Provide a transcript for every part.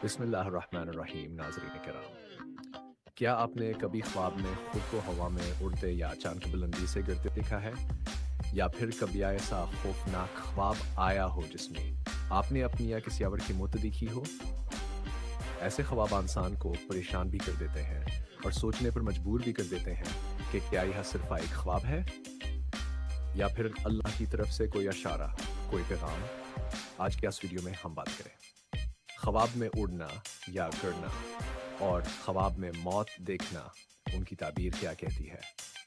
بسم اللہ الرحمن الرحیم ناظرین کرام، کیا آپ نے کبھی خواب میں خود کو ہوا میں اڑتے یا چاند کی بلندی سے گرتے دیکھا ہے؟ یا پھر کبھی ایسا خوفناک خواب آیا ہو جس میں آپ نے اپنی یا کسی اور کی موت دیکھی ہو؟ ایسے خواب انسان کو پریشان بھی کر دیتے ہیں اور سوچنے پر مجبور بھی کر دیتے ہیں کہ کیا یہ صرف ایک خواب ہے یا پھر اللہ کی طرف سے کوئی اشارہ، کوئی پیغام؟ آج کے اس ویڈیو میں ہم بات کریں خواب میں اڑنا یا گرنا اور خواب میں موت دیکھنا، ان کی تعبیر کیا کہتی ہے۔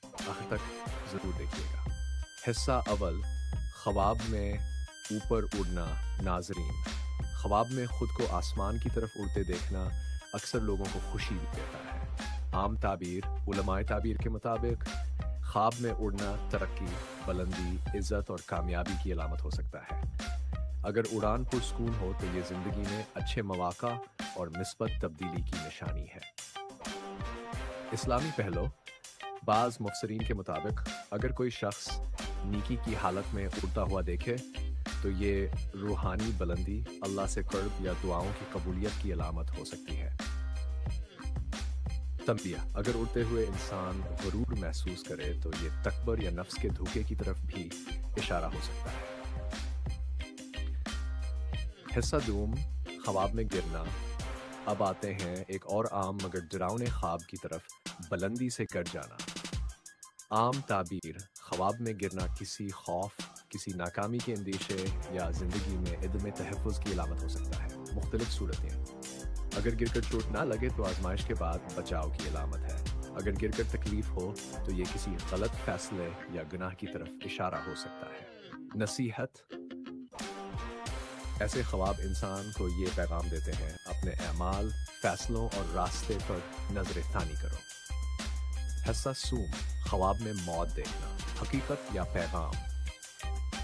آخر تک ضرور دیکھیے گا۔ حصہ اول، خواب میں اوپر اڑنا۔ ناظرین، خواب میں خود کو آسمان کی طرف اڑتے دیکھنا اکثر لوگوں کو خوشی دیتا ہے۔ عام تعبیر، علماء تعبیر کے مطابق خواب میں اڑنا ترقی، بلندی، عزت اور کامیابی کی علامت ہو سکتا ہے۔ اگر اڑان پرسکون ہو تو یہ زندگی میں اچھے مواقع اور مثبت تبدیلی کی نشانی ہے۔ اسلامی پہلو، بعض مفسرین کے مطابق اگر کوئی شخص نیکی کی حالت میں اڑتا ہوا دیکھے تو یہ روحانی بلندی، اللہ سے قرب یا دعاؤں کی قبولیت کی علامت ہو سکتی ہے۔ تنبیہ، اگر اڑتے ہوئے انسان غرور محسوس کرے تو یہ تکبر یا نفس کے دھوکے کی طرف بھی اشارہ ہو سکتا ہے۔ حصہ دوم، خواب میں گرنا۔ اب آتے ہیں ایک اور عام مگر ڈراؤنے خواب کی طرف، بلندی سے گر جانا۔ عام تعبیر، خواب میں گرنا کسی خوف، کسی ناکامی کے اندیشے یا زندگی میں عدم تحفظ کی علامت ہو سکتا ہے۔ مختلف صورتیں، اگر گر کر چوٹ نہ لگے تو آزمائش کے بعد بچاؤ کی علامت ہے۔ اگر گر کر تکلیف ہو تو یہ کسی غلط فیصلے یا گناہ کی طرف اشارہ ہو سکتا ہے۔ نصیحت، ایسے خواب انسان کو یہ پیغام دیتے ہیں، اپنے اعمال، فیصلوں اور راستے پر نظر ثانی کرو۔ حصہ سوم، خواب میں موت دیکھنا، حقیقت یا پیغام۔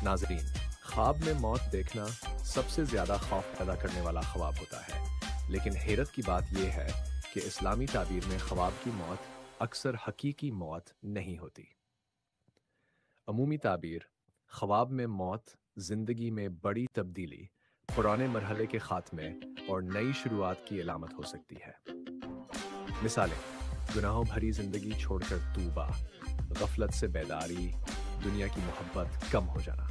ناظرین، خواب میں موت دیکھنا سب سے زیادہ خوف پیدا کرنے والا خواب ہوتا ہے، لیکن حیرت کی بات یہ ہے کہ اسلامی تعبیر میں خواب کی موت اکثر حقیقی موت نہیں ہوتی۔ عمومی تعبیر، خواب میں موت زندگی میں بڑی تبدیلی، پرانے مرحلے کے خاتمے اور نئی شروعات کی علامت ہو سکتی ہے۔ مثالیں، گناہوں بھری زندگی چھوڑ کر توبہ، غفلت سے بیداری، دنیا کی محبت کم ہو جانا۔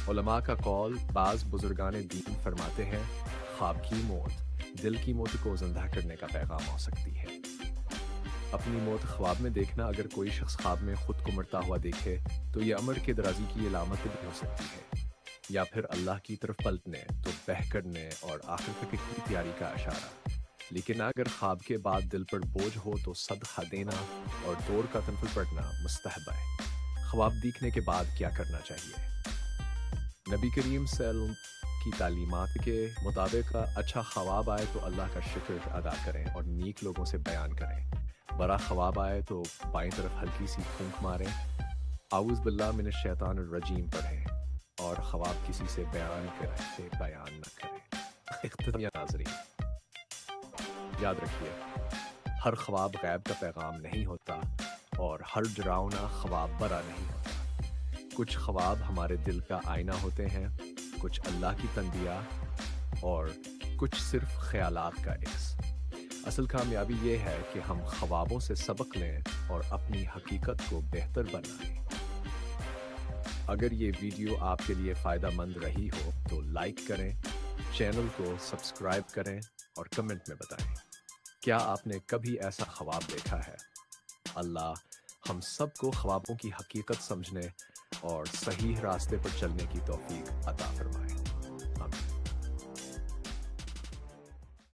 علماء کا قول، بعض بزرگان دین فرماتے ہیں، خواب کی موت دل کی موت کو زندہ کرنے کا پیغام ہو سکتی ہے۔ اپنی موت خواب میں دیکھنا، اگر کوئی شخص خواب میں خود کو مرتا ہوا دیکھے تو یہ عمر کے درازی کی علامت بھی ہو سکتی ہے، یا پھر اللہ کی طرف پلٹنے تو بہ کرنے اور آخر تک کی تیاری کا اشارہ۔ لیکن اگر خواب کے بعد دل پر بوجھ ہو تو صدقہ دینا اور دوڑ کا تنفل پڑھنا مستحب ہے۔ خواب دیکھنے کے بعد کیا کرنا چاہیے؟ نبی کریم صلی اللہ علیہ وسلم کی تعلیمات کے مطابق اچھا خواب آئے تو اللہ کا شکر ادا کریں اور نیک لوگوں سے بیان کریں۔ برا خواب آئے تو بائیں طرف ہلکی سی پھونک ماریں، اعوذ باللہ من الشیطان الرجیم پڑھیں اور خواب کسی سے بیان نہ کریں۔ اختتامیہ ناظرین، یاد رکھیے، ہر خواب غیب کا پیغام نہیں ہوتا اور ہر ڈراؤنا خواب برا نہیں ہوتا۔ کچھ خواب ہمارے دل کا آئینہ ہوتے ہیں، کچھ اللہ کی تنبیہ اور کچھ صرف خیالات کا عکس۔ اصل کامیابی یہ ہے کہ ہم خوابوں سے سبق لیں اور اپنی حقیقت کو بہتر بنائیں۔ اگر یہ ویڈیو آپ کے لیے فائدہ مند رہی ہو تو لائک کریں، چینل کو سبسکرائب کریں اور کمنٹ میں بتائیں کیا آپ نے کبھی ایسا خواب دیکھا ہے۔ اللہ ہم سب کو خوابوں کی حقیقت سمجھنے اور صحیح راستے پر چلنے کی توفیق عطا